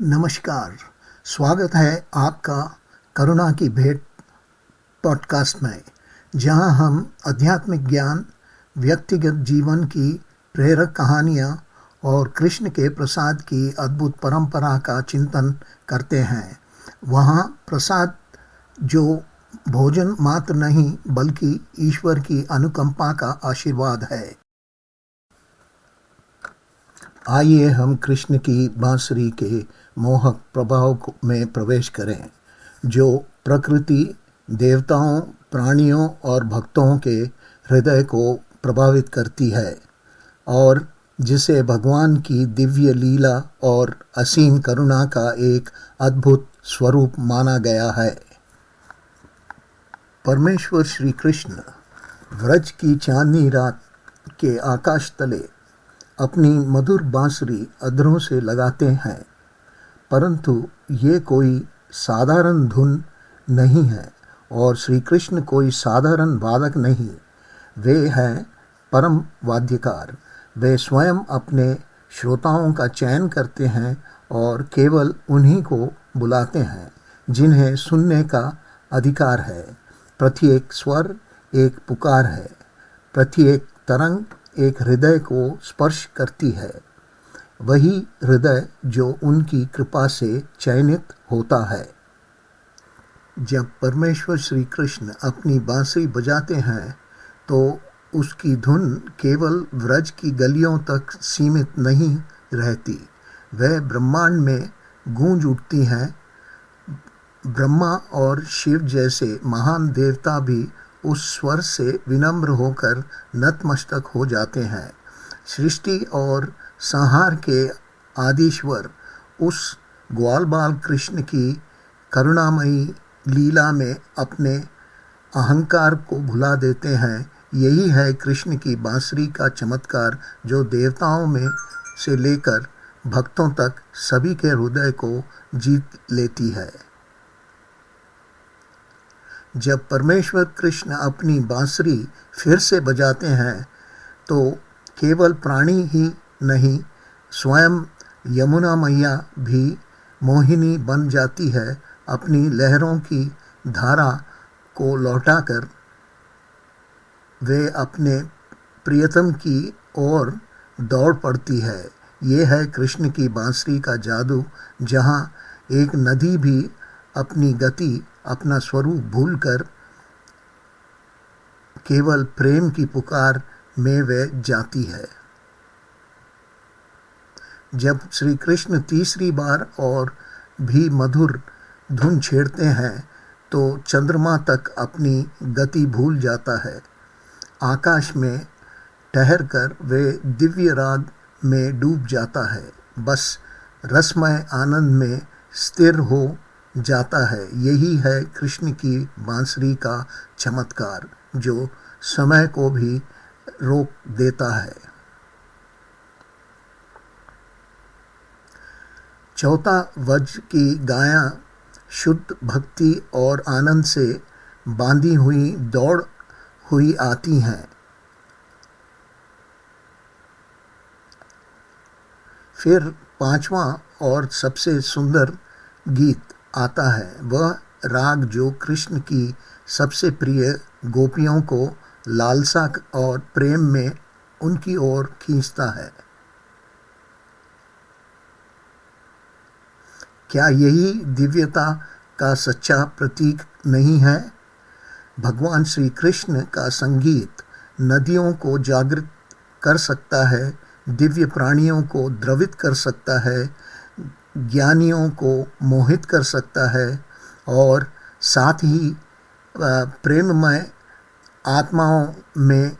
नमस्कार। स्वागत है आपका करुणा की भेंट पॉडकास्ट में, जहां हम आध्यात्मिक ज्ञान, व्यक्तिगत जीवन की प्रेरक कहानियां और कृष्ण के प्रसाद की अद्भुत परंपरा का चिंतन करते हैं। वहां प्रसाद जो भोजन मात्र नहीं बल्कि ईश्वर की अनुकंपा का आशीर्वाद है। आइए हम कृष्ण की बांसुरी के मोहक प्रभाव में प्रवेश करें, जो प्रकृति, देवताओं, प्राणियों और भक्तों के हृदय को प्रभावित करती है और जिसे भगवान की दिव्य लीला और असीम करुणा का एक अद्भुत स्वरूप माना गया है। परमेश्वर श्री कृष्ण व्रज की चांदनी रात के आकाश तले अपनी मधुर बांसुरी अधरों से लगाते हैं, परंतु ये कोई साधारण धुन नहीं है और श्री कृष्ण कोई साधारण वादक नहीं। वे हैं परम वाद्यकार। वे स्वयं अपने श्रोताओं का चयन करते हैं और केवल उन्हीं को बुलाते हैं जिन्हें सुनने का अधिकार है। प्रत्येक स्वर एक पुकार है, प्रत्येक तरंग एक हृदय को स्पर्श करती है, वही हृदय जो उनकी कृपा से चयनित होता है। जब परमेश्वर श्री कृष्ण अपनी बांसुरी बजाते हैं तो उसकी धुन केवल व्रज की गलियों तक सीमित नहीं रहती, वह ब्रह्मांड में गूंज उठती हैं। ब्रह्मा और शिव जैसे महान देवता भी उस स्वर से विनम्र होकर नतमस्तक हो जाते हैं। सृष्टि और संहार के आदिश्वर उस ग्वाल बाल कृष्ण की करुणामयी लीला में अपने अहंकार को भुला देते हैं। यही है कृष्ण की बांसुरी का चमत्कार, जो देवताओं में से लेकर भक्तों तक सभी के हृदय को जीत लेती है। जब परमेश्वर कृष्ण अपनी बांसुरी फिर से बजाते हैं तो केवल प्राणी ही नहीं, स्वयं यमुना मैया भी मोहिनी बन जाती है। अपनी लहरों की धारा को लौटाकर वे अपने प्रियतम की ओर दौड़ पड़ती है। ये है कृष्ण की बांसुरी का जादू, जहाँ एक नदी भी अपनी गति, अपना स्वरूप भूलकर केवल प्रेम की पुकार में वह जाती है। जब श्री कृष्ण तीसरी बार और भी मधुर धुन छेड़ते हैं तो चंद्रमा तक अपनी गति भूल जाता है। आकाश में ठहरकर वे दिव्य राग में डूब जाता है, बस रसमय आनंद में स्थिर हो जाता है। यही है कृष्ण की बांसुरी का चमत्कार, जो समय को भी रोक देता है। चौथा वज्र की गायां शुद्ध भक्ति और आनंद से बांधी हुई दौड़ हुई आती हैं। फिर पांचवा और सबसे सुंदर गीत आता है, वह राग जो कृष्ण की सबसे प्रिय गोपियों को लालसा और प्रेम में उनकी ओर खींचता है। क्या यही दिव्यता का सच्चा प्रतीक नहीं है? भगवान श्री कृष्ण का संगीत नदियों को जागृत कर सकता है, दिव्य प्राणियों को द्रवित कर सकता है, ज्ञानियों को मोहित कर सकता है और साथ ही प्रेममय आत्माओं में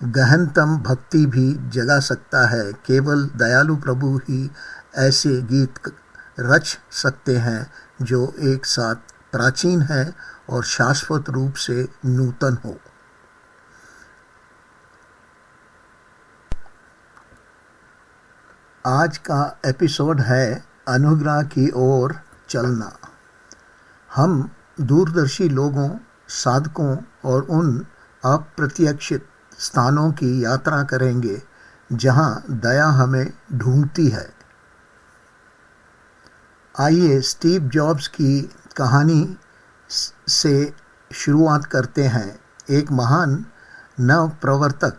गहनतम भक्ति भी जगा सकता है। केवल दयालु प्रभु ही ऐसे गीत रच सकते हैं जो एक साथ प्राचीन है और शाश्वत रूप से नूतन हो। आज का एपिसोड है अनुग्रह की ओर चलना। हम दूरदर्शी लोगों, साधकों और उन अप्रत्याशित स्थानों की यात्रा करेंगे जहां दया हमें ढूंढती है। आइए स्टीव जॉब्स की कहानी से शुरुआत करते हैं। एक महान नव प्रवर्तक,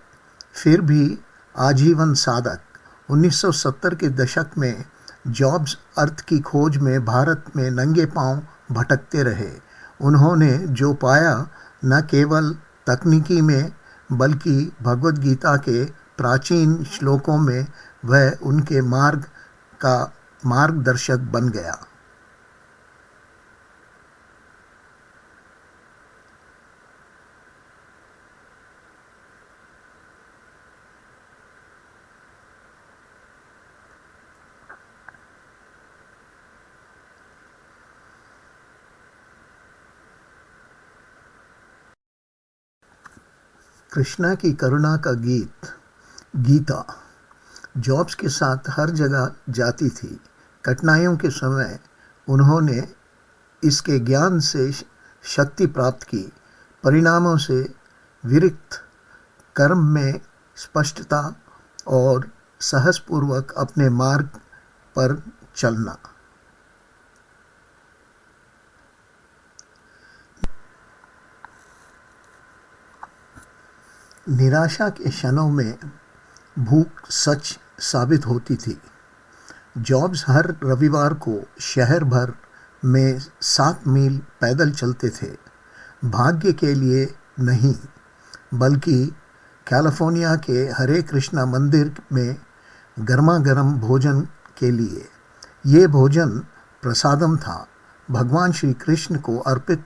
फिर भी आजीवन साधक। 1970 के दशक में जॉब्स अर्थ की खोज में भारत में नंगे पांव भटकते रहे। उन्होंने जो पाया, न केवल तकनीकी में बल्कि भगवद गीता के प्राचीन श्लोकों में, वह उनके मार्ग का मार्गदर्शक बन गया। कृष्णा की करुणा का गीत गीता जॉब्स के साथ हर जगह जाती थी। कठिनाइयों के समय उन्होंने इसके ज्ञान से शक्ति प्राप्त की, परिणामों से विरक्त, कर्म में स्पष्टता और साहसपूर्वक अपने मार्ग पर चलना। निराशा के क्षणों में भूख सच साबित होती थी। जॉब्स हर रविवार को शहर भर में 7 मील पैदल चलते थे, भाग्य के लिए नहीं बल्कि कैलिफोर्निया के हरे कृष्णा मंदिर में गर्मा गर्म भोजन के लिए। ये भोजन प्रसादम था, भगवान श्री कृष्ण को अर्पित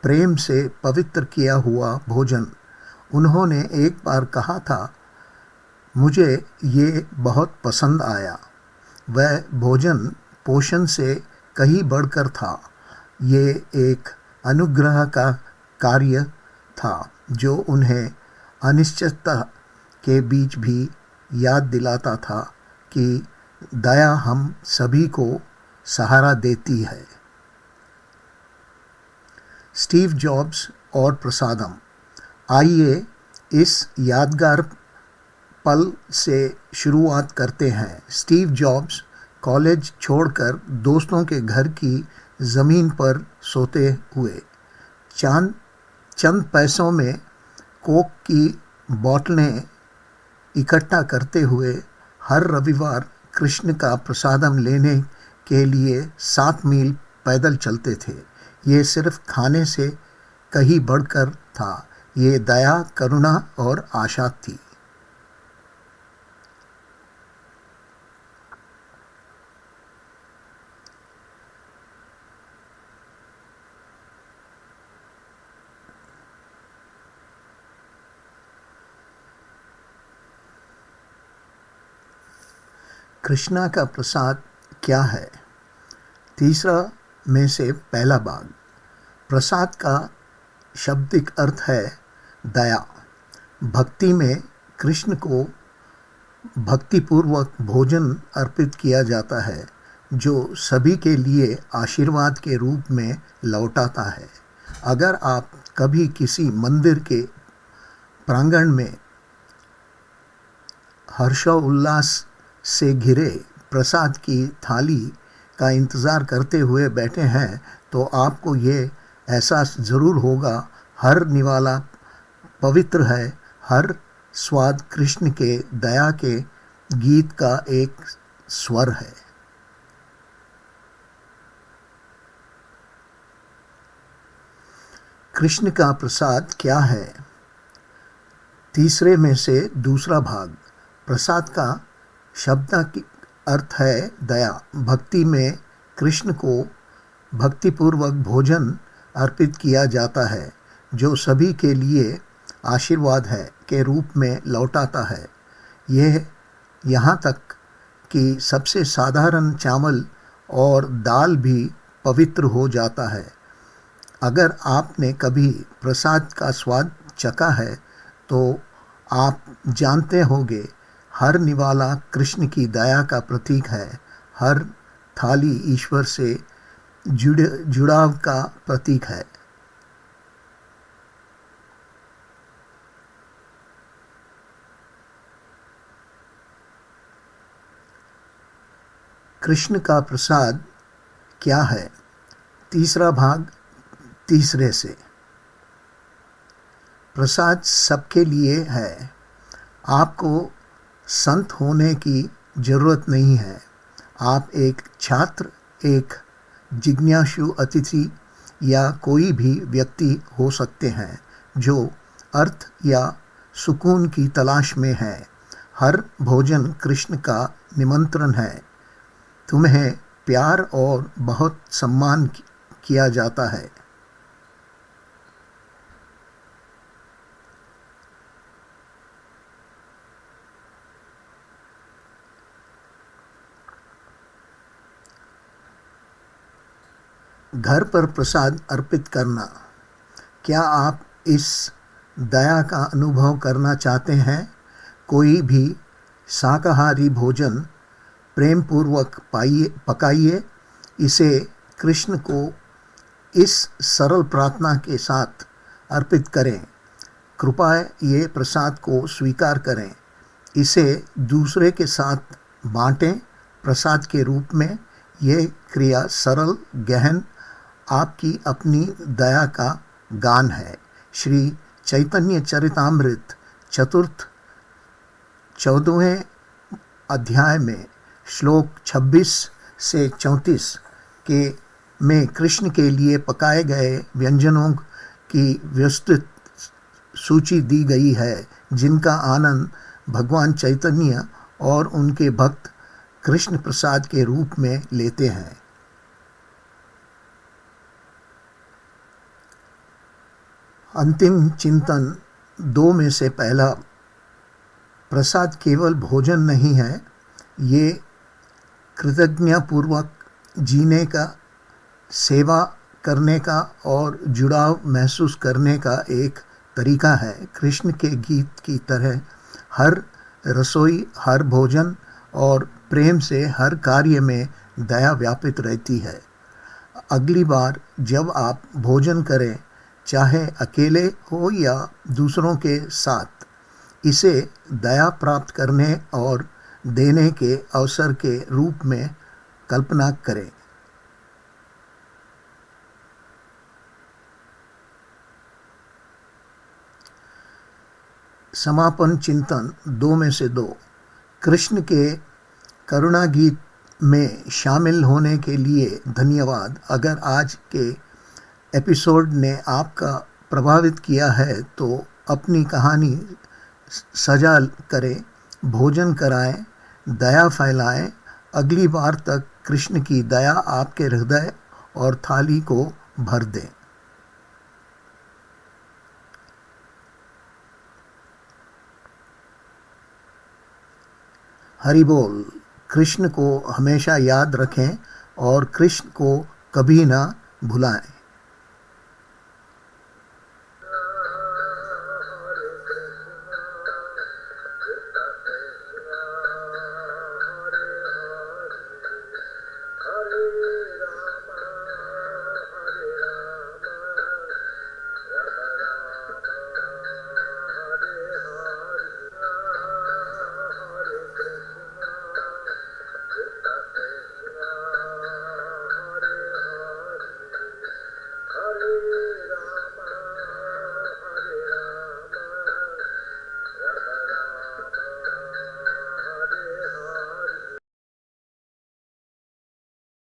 प्रेम से पवित्र किया हुआ भोजन। उन्होंने एक बार कहा था, मुझे ये बहुत पसंद आया। वह भोजन पोषण से कहीं बढ़कर था। ये एक अनुग्रह का कार्य था जो उन्हें अनिश्चितता के बीच भी याद दिलाता था कि दया हम सभी को सहारा देती है। स्टीव जॉब्स और प्रसादम। आइए इस यादगार पल से शुरुआत करते हैं। स्टीव जॉब्स कॉलेज छोड़कर दोस्तों के घर की ज़मीन पर सोते हुए चंद पैसों में कोक की बोतलें इकट्ठा करते हुए हर रविवार कृष्ण का प्रसादम लेने के लिए 7 मील पैदल चलते थे। ये सिर्फ खाने से कहीं बढ़कर था। ये दया, करुणा और आशा थी। कृष्णा का प्रसाद क्या है? तीसरा में से पहला भाग। प्रसाद का शाब्दिक अर्थ है दया। भक्ति में कृष्ण को भक्तिपूर्वक भोजन अर्पित किया जाता है जो सभी के लिए आशीर्वाद के रूप में लौटाता है। अगर आप कभी किसी मंदिर के प्रांगण में हर्षोल्लास से घिरे प्रसाद की थाली का इंतज़ार करते हुए बैठे हैं तो आपको ये एहसास ज़रूर होगा, हर निवाला पवित्र है, हर स्वाद कृष्ण के दया के गीत का एक स्वर है। कृष्ण का प्रसाद क्या है? तीसरे में से दूसरा भाग। प्रसाद का शब्द का अर्थ है दया। भक्ति में कृष्ण को भक्तिपूर्वक भोजन अर्पित किया जाता है जो सभी के लिए आशीर्वाद है के रूप में लौटाता है। यह यहाँ तक कि सबसे साधारण चावल और दाल भी पवित्र हो जाता है। अगर आपने कभी प्रसाद का स्वाद चखा है तो आप जानते होंगे, हर निवाला कृष्ण की दया का प्रतीक है, हर थाली ईश्वर से जुड़ाव का प्रतीक है। कृष्ण का प्रसाद क्या है। तीसरा भाग तीसरे से। प्रसाद सबके लिए है। आपको संत होने की जरूरत नहीं है। आप एक छात्र, एक जिज्ञासु अतिथि या कोई भी व्यक्ति हो सकते हैं जो अर्थ या सुकून की तलाश में है। हर भोजन कृष्ण का निमंत्रण है। तुम्हें प्यार और बहुत सम्मान किया जाता है। घर पर प्रसाद अर्पित करना। क्या आप इस दया का अनुभव करना चाहते हैं? कोई भी शाकाहारी भोजन प्रेम पूर्वक पकाइए। इसे कृष्ण को इस सरल प्रार्थना के साथ अर्पित करें। कृपया ये प्रसाद को स्वीकार करें। इसे दूसरे के साथ बांटें। प्रसाद के रूप में ये क्रिया सरल, गहन, आपकी अपनी दया का गान है। श्री चैतन्य चरितामृत 14वें अध्याय में श्लोक 26 से 34 के में कृष्ण के लिए पकाए गए व्यंजनों की विस्तृत सूची दी गई है, जिनका आनंद भगवान चैतन्य और उनके भक्त कृष्ण प्रसाद के रूप में लेते हैं। अंतिम चिंतन 2 में से पहला। प्रसाद केवल भोजन नहीं है, ये कृतज्ञतापूर्वक जीने का, सेवा करने का और जुड़ाव महसूस करने का एक तरीका है। कृष्ण के गीत की तरह हर रसोई, हर भोजन और प्रेम से हर कार्य में दया व्यापित रहती है। अगली बार जब आप भोजन करें, चाहे अकेले हो या दूसरों के साथ, इसे दया प्राप्त करने और देने के अवसर के रूप में कल्पना करें। समापन चिंतन 2 में से 2। कृष्ण के करुणा गीत में शामिल होने के लिए धन्यवाद। अगर आज के एपिसोड ने आपका प्रभावित किया है तो अपनी कहानी सजा करें, भोजन कराएं, दया फैलाएं। अगली बार तक कृष्ण की दया आपके हृदय और थाली को भर दे। हरि बोल। कृष्ण को हमेशा याद रखें और कृष्ण को कभी ना भुलाएं।